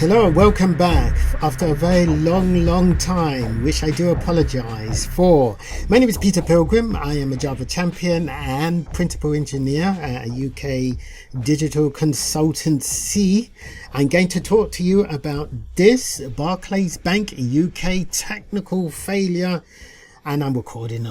Hello and welcome back after a very long time, which I do apologize for. My name is Peter Pilgrim. I am a Java champion and principal engineer at a UK digital consultancy. I'm going to talk to you about this Barclays Bank UK technical failure, and I'm recording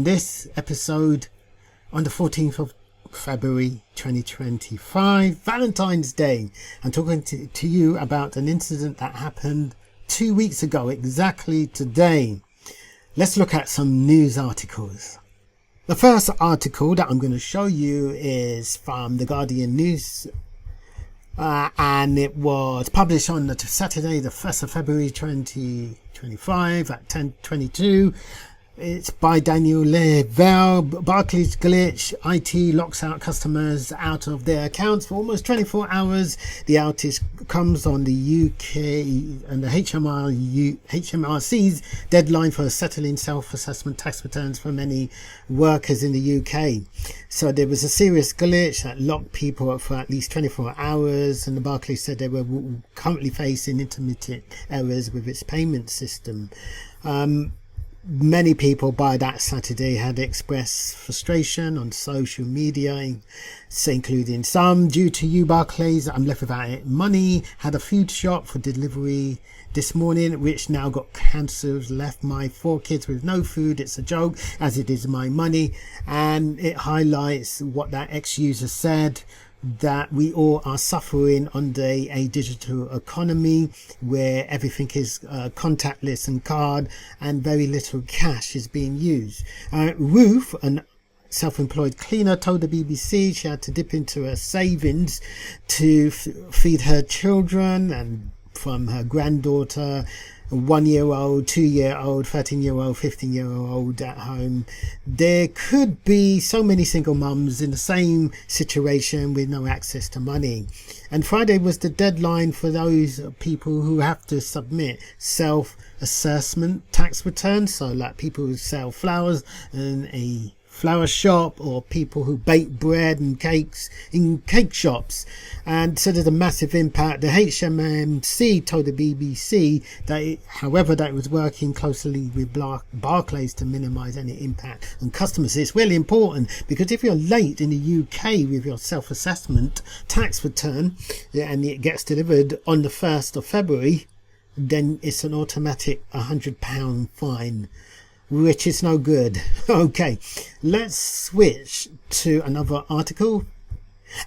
this episode on the 14th of February 2025, Valentine's Day. I'm talking to you about an incident that happened 2 weeks ago, exactly today. Let's look at some news articles. The first article that I'm going to show you is from the Guardian News, and it was published on the Saturday, the 1st of February 2025 at 10:22. It's by Daniel Level. Barclays glitch. IT locks out customers out of their accounts for almost 24 hours. The outage comes on the UK and the HMRC's deadline for settling self-assessment tax returns for many workers in the UK. So there was a serious glitch that locked people up for at least 24 hours, and the Barclays said they were currently facing intermittent errors with its payment system. Many people by that Saturday had expressed frustration on social media, including some. Due to you, Barclays, I'm left without money. Had a food shop for delivery this morning, which now got cancelled. Left my 4 kids with no food. It's a joke, as it is my money. And it highlights what that ex-user said, that we all are suffering under a digital economy where everything is contactless and card, and very little cash is being used. Ruth, an self-employed cleaner, told the BBC she had to dip into her savings to feed her children, and from her granddaughter, 1-year-old, 2-year-old, 13-year-old, 15-year-old at home. There could be so many single mums in the same situation with no access to money. And Friday was the deadline for those people who have to submit self-assessment tax returns. So like people who sell flowers in a flower shop, or people who bake bread and cakes in cake shops. And so there's a massive impact. The HMRC told the BBC that it was working closely with Barclays to minimise any impact on customers. It's really important, because if you're late in the UK with your self-assessment tax return and it gets delivered on the 1st of February, then it's an automatic £100 fine, which is no good. Okay, let's switch to another article.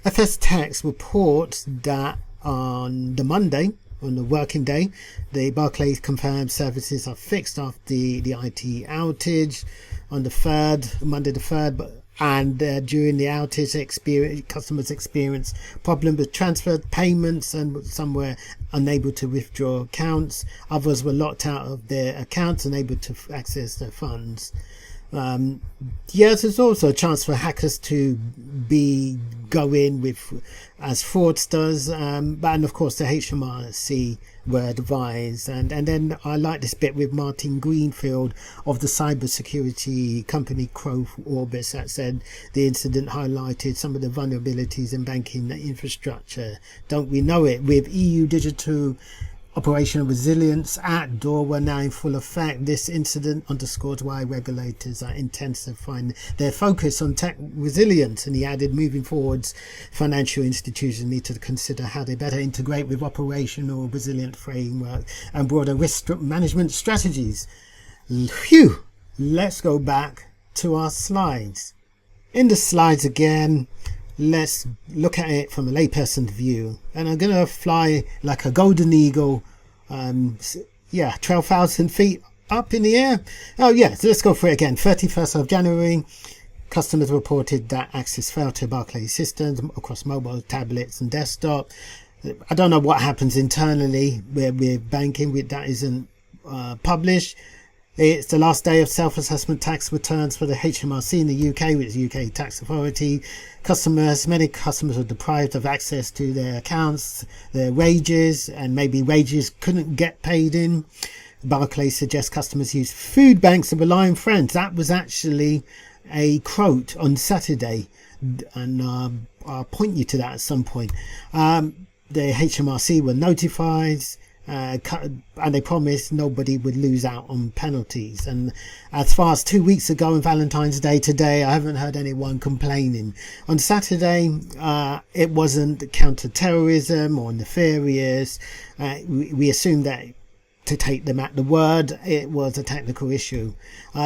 FS Tax reports that on the Monday, on the working day, the Barclays confirmed services are fixed after the IT outage on the 3rd, Monday the 3rd, and during the outage, customers experienced problems with transferred payments, and some were unable to withdraw accounts. Others were locked out of their accounts, unable to access their funds. Yes, there's also a chance for hackers to go in with as fraudsters, and of course the HMRC were advised. And then I like this bit with Martin Greenfield of the cybersecurity company Crow Orbis, that said the incident highlighted some of the vulnerabilities in banking infrastructure. Don't we know it? With EU digital Operational Resilience Act were now in full effect, this incident underscores why regulators are intensifying their focus on tech resilience. And he added, moving forwards, financial institutions need to consider how they better integrate with operational resilient framework and broader risk management strategies. Phew! Let's go back to our slides. In the slides again, let's look at it from a layperson's view, and I'm going to fly like a golden eagle, 12,000 feet up in the air. Oh yeah, so let's go for it again. 31st of January, customers reported that access failed to Barclays systems across mobile, tablets and desktop. I don't know what happens internally where we're banking with, that isn't published. It's the last day of self-assessment tax returns for the HMRC in the UK, which is the UK Tax Authority. Many customers were deprived of access to their accounts, their wages, and maybe wages couldn't get paid in. Barclays suggests customers use food banks and rely on friends. That was actually a quote on Saturday, and I'll point you to that at some point. the HMRC were notified, and they promised nobody would lose out on penalties. And as far as 2 weeks ago on Valentine's Day today, I haven't heard anyone complaining. On Saturday, it wasn't counter-terrorism or nefarious. We assumed that, to take them at the word, it was a technical issue.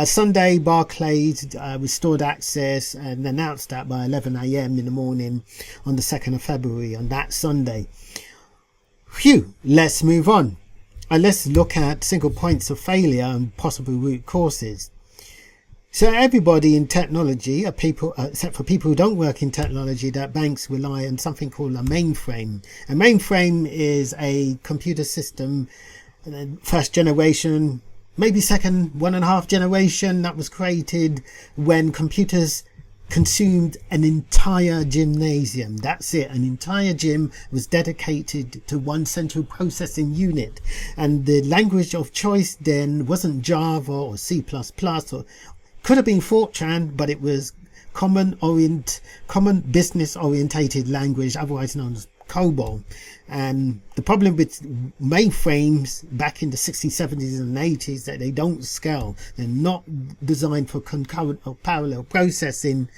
Sunday, Barclays restored access and announced that by 11 a.m. in the morning on the 2nd of February, on that Sunday. Phew, let's move on. And let's look at single points of failure and possible root causes. So everybody in technology, except for people who don't work in technology, that banks rely on something called a mainframe. A mainframe is a computer system, first generation, maybe second 1.5 generation, that was created when computers consumed an entire gymnasium. That's it. An entire gym was dedicated to one central processing unit. And the language of choice then wasn't Java or C++, or could have been Fortran, but it was common business orientated language, otherwise known as COBOL. And the problem with mainframes back in the 60s, 70s and 80s, that they don't scale. They're not designed for concurrent or parallel processing.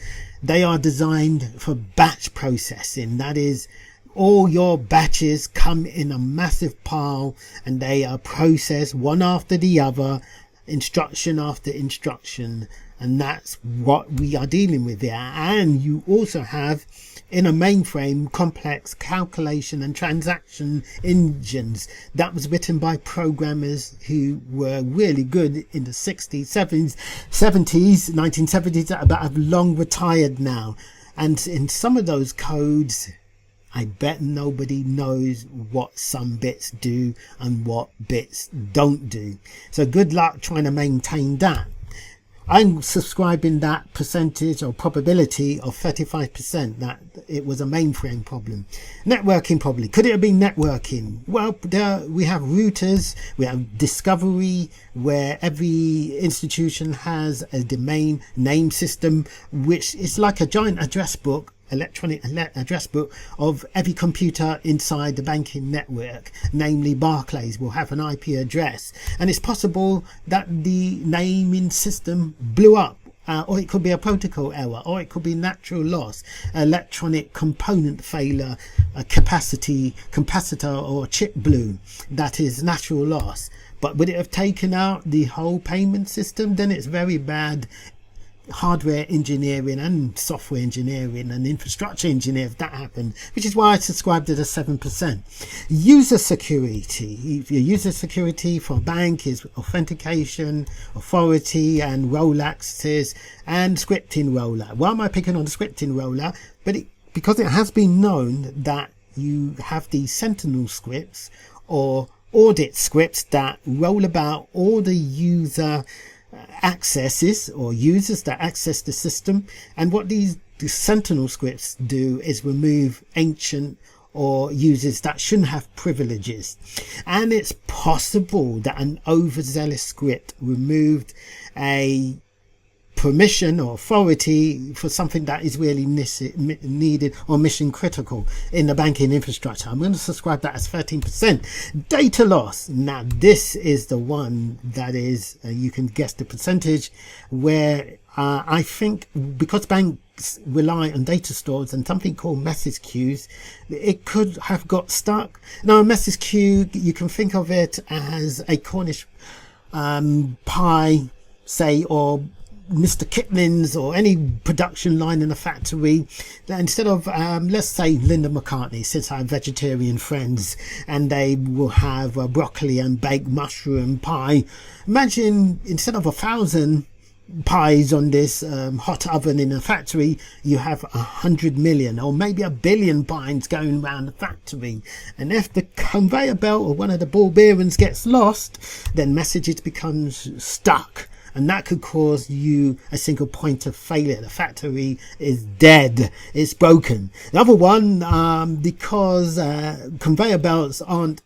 They are designed for batch processing. That is, all your batches come in a massive pile and they are processed one after the other, instruction after instruction. And that's what we are dealing with here. And you also have, in a mainframe, complex calculation and transaction engines that was written by programmers who were really good in the 60s, 70s, 1970s, but have long retired now. And in some of those codes, I bet nobody knows what some bits do and what bits don't do. So good luck trying to maintain that. I'm subscribing that percentage or probability of 35% that it was a mainframe problem. Networking probably. Could it have been networking? Well, we have routers, we have discovery, where every institution has a domain name system, which is like a giant address book, electronic address book of every computer inside the banking network. Namely, Barclays will have an IP address, and it's possible that the naming system blew up, or it could be a protocol error, or it could be natural loss, electronic component failure, a capacitor or chip blew. That is natural loss. But would it have taken out the whole payment system? Then it's very bad hardware engineering and software engineering and infrastructure engineering if that happened, which is why I subscribed to the 7%. User security. Your user security for a bank is authentication, authority, and role access, and scripting rollout. Why am I picking on the scripting rollout? Because it has been known that you have these sentinel scripts or audit scripts that roll about all the user accesses or users that access the system. And what these sentinel scripts do is remove ancient or users that shouldn't have privileges. And it's possible that an overzealous script removed a permission or authority for something that is really needed or mission critical in the banking infrastructure. I'm going to subscribe that as 13%. Data loss. Now this is the one that is, you can guess the percentage, where I think because banks rely on data stores and something called message queues, it could have got stuck. Now a message queue, you can think of it as a Cornish pie, say, or Mr. Kipling's, or any production line in a factory, that instead of let's say Linda McCartney, since I have vegetarian friends, and they will have broccoli and baked mushroom pie. Imagine instead of 1,000 pies on this hot oven in a factory, you have 100 million or maybe 1 billion pies going around the factory. And if the conveyor belt or one of the ball bearings gets lost, then messages becomes stuck. And that could cause you a single point of failure. The factory is dead. It's broken. The other one, because conveyor belts aren't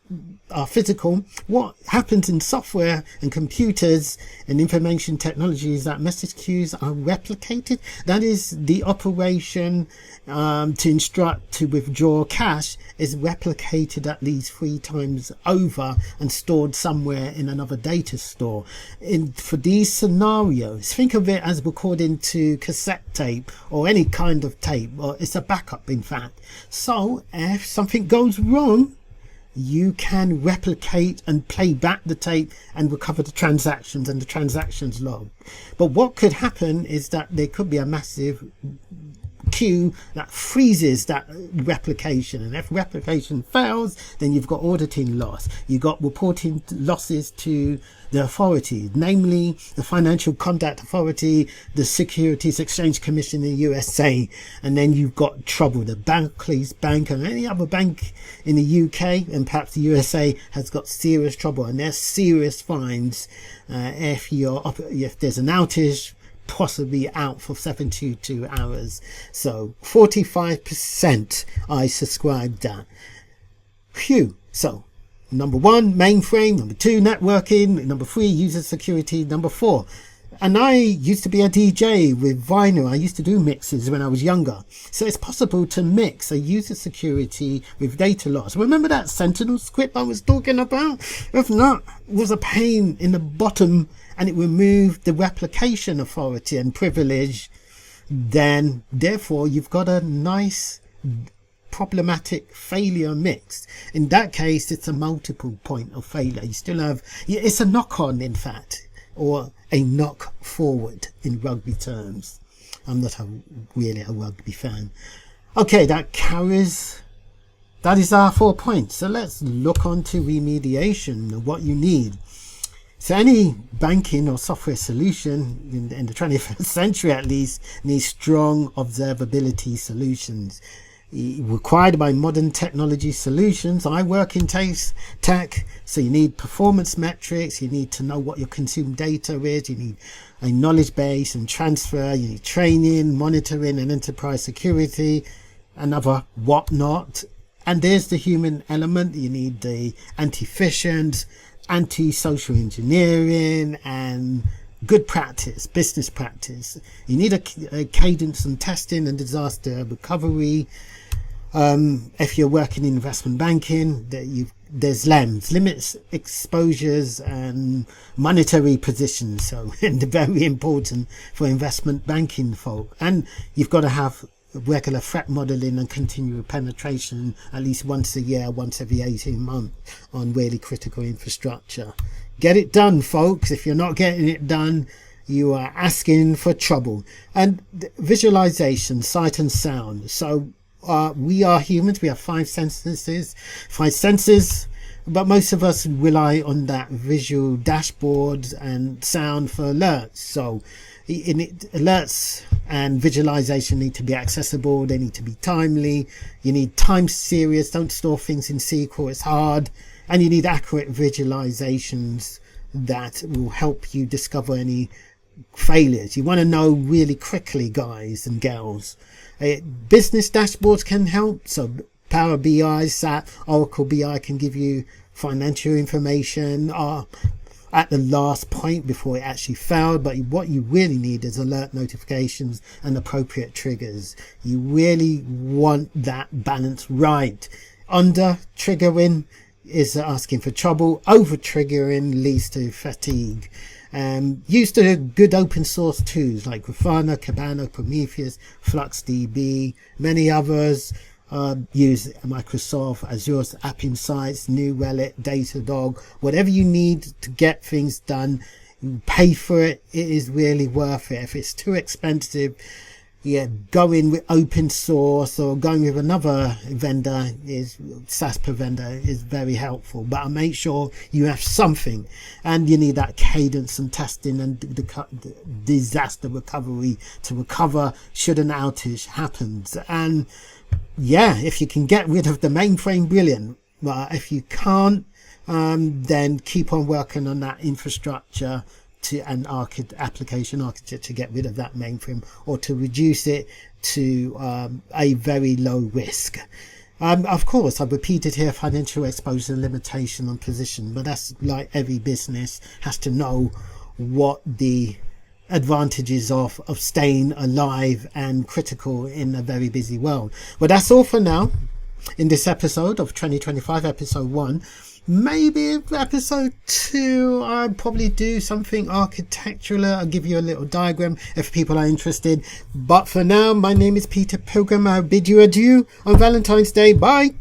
are physical. What happens in software and computers and information technology is that message queues are replicated. That is, the operation to instruct to withdraw cash is replicated at least 3 times over and stored somewhere in another data store. For these scenarios, think of it as recording to cassette tape or any kind of tape, or it's a backup in fact. So if something goes wrong, you can replicate and play back the tape and recover the transactions and the transactions log. But what could happen is that there could be a massive queue that freezes that replication, and if replication fails, then you've got auditing loss, you've got reporting losses to the authorities, namely the Financial Conduct Authority, the Securities Exchange Commission in the USA, and then you've got trouble. The Barclays bank and any other bank in the UK and perhaps the USA has got serious trouble, and there's serious fines if there's an outage, possibly out for 72 hours. So 45% I subscribe that. Phew. So number 1, mainframe. Number 2, networking. Number 3, user security. Number 4, and I used to be a DJ with vinyl. I used to do mixes when I was younger. So it's possible to mix a user security with data loss. Remember that Sentinel script I was talking about? If not, it was a pain in the bottom, and it removed the replication authority and privilege. Then therefore you've got a nice problematic failure mix. In that case, it's a multiple point of failure. You still have, it's a knock on in fact, or a knock forward in rugby terms. I'm not really a rugby fan. Okay, that is our 4 points. So let's look on to remediation, what you need. So any banking or software solution in the 21st century at least needs strong observability solutions required by modern technology solutions. I work in tech, so you need performance metrics, you need to know what your consumed data is, you need a knowledge base and transfer, you need training, monitoring and enterprise security and other whatnot. And there's the human element. You need the anti-phishing, anti-social engineering and good practice, business practice. You need a cadence on testing and disaster recovery. If you're working in investment banking, there's limits, exposures and monetary positions. So and very important for investment banking folk. And you've got to have regular threat modeling and continual penetration at least once a year, once every 18 months on really critical infrastructure. Get it done, folks. If you're not getting it done, you are asking for trouble. And visualization, sight and sound. So we are humans. We have 5 senses, but most of us rely on that visual dashboard and sound for alerts. So alerts and visualization need to be accessible, they need to be timely, you need time series, don't store things in SQL, it's hard, and you need accurate visualizations that will help you discover any failures. You want to know really quickly, guys and girls. Business dashboards can help, so Power BI, SAP, Oracle BI can give you financial information at the last point before it actually failed. But what you really need is alert notifications and appropriate triggers. You really want that balance right. Under triggering is asking for trouble. Over triggering leads to fatigue. Use the good open source tools like Grafana, Kibana, Prometheus, FluxDB, many others. Use Microsoft Azure's App Insights, New Relic, Datadog, whatever you need to get things done. You pay for it. It is really worth it. If it's too expensive, going with open source or going with another vendor SaaS vendor is very helpful. But make sure you have something, and you need that cadence and testing and the disaster recovery to recover should an outage happens. And if you can get rid of the mainframe, brilliant. But if you can't, then keep on working on that infrastructure and application architecture to get rid of that mainframe or to reduce it to a very low risk. Of course, I've repeated here financial exposure limitation on position, but that's like every business has to know what the advantages of staying alive and critical in a very busy world. Well, that's all for now in this episode of 2025, episode 1. Maybe episode 2 I'll probably do something architectural. I'll give you a little diagram if people are interested, but for now, my name is Peter Pilgrim. I bid you adieu on Valentine's Day. Bye.